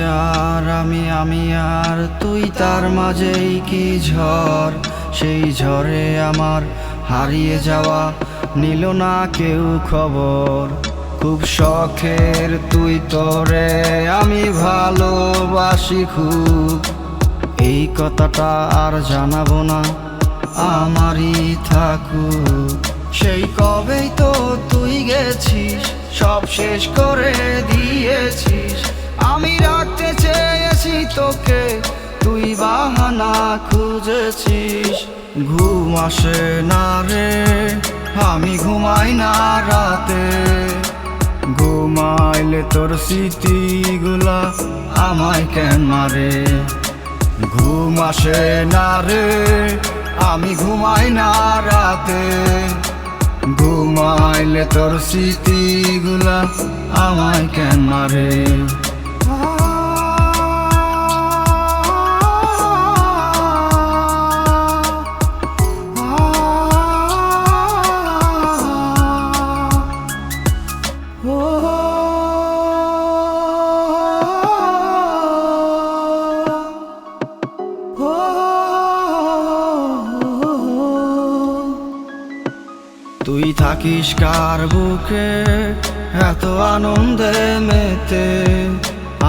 আর আমি আর তুই, তার মাঝেই কি ঝড়। সেই ঝড়ে আমার হারিয়ে যাওয়া নিল না কেউ খবর। খুব শখের তুই, তোরে আমি ভালোবাসি খুব। এই কথাটা আর জানাবো না, আমারই থাকুক। সেই কবেই তো তুই গেছিস, সব শেষ করে দিয়েছিস। আমি রাখতে চেয়েছি তোকে, তুই বাহানা খুঁজেছিস। ঘুম আসে না রে, আমি ঘুমাই না রাতে। ঘুমাইলে তোর স্মৃতিগুলা আমায় কেন মারে। ঘুম আসে না রে, আমি ঘুমাই না রাতে। ঘুমাইলে তোর স্মৃতিগুলা আমায় কেন মারে। তুই থাকিস কার বুকে এত আনন্দে মেতে।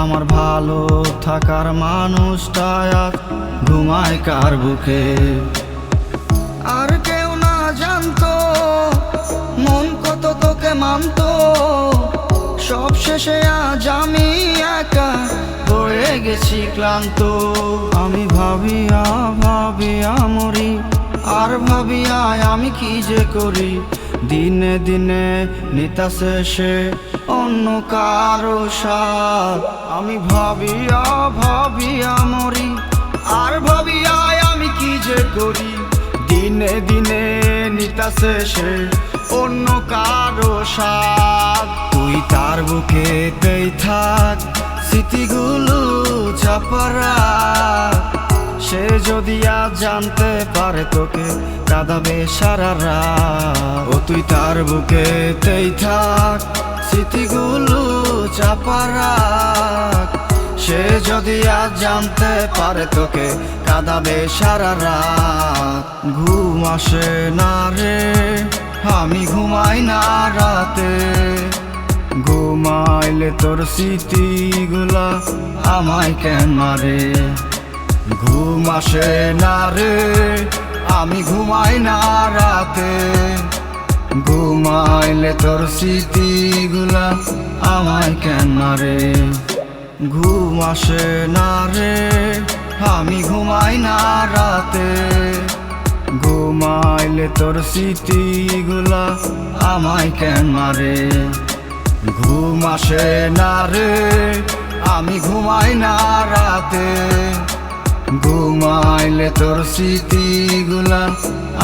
আমার ভালো থাকার মানুষটা আজ ঘুমায় কার বুকে। আর কেউ না জানতো মন কত তোকে মানতো। সব শেষে আজ আমি একা হয়ে গেছি ক্লান্ত। আমি ভাবিয়া ভাবিয়া মরি, আর ভাবিয়া আমি কি যে করি। দিনে দিনে নিতা শেষে অন্য কারো সাথ। আমি ভাবিয়া ভাবিয়া মরি, আর ভাবিয়া আমি কি যে করি। দিনে দিনে নিতা শেষে অন্য কারো সাথ। তুই তার বুকেতেই থাক, স্মৃতিগুলো চাপা রাখ। সে যদি আজ জানতে পারে তোকে কাঁদাবে সারা রাত। ও তুই তার বুকেতেই থাক, স্মৃতিগুলো চাপা রাখ। সে যদি আজ জানতে পারে তোকে কাঁদাবে সারা রাত। ঘুম আসে না রে, আমি ঘুমাই না রাতে। ঘুমাইলে তোর স্মৃতিগুলা আমায় কেন মারে। ঘুম আসে না রে, আমি ঘুমাই না রাতে। ঘুমাইলে তোর স্মৃতিগুলা আমায় কেন মারে। ঘুম আসে না রে, আমি ঘুমাই না রাতে। ঘুমাইলে তোর স্মৃতিগুলা আমায় কেন মারে। ঘুম আসে না রে, আমি ঘুমাই না রাতে। ঘুমাইলে তোর স্মৃতিগুলা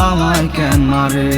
আমায় কেন মারে।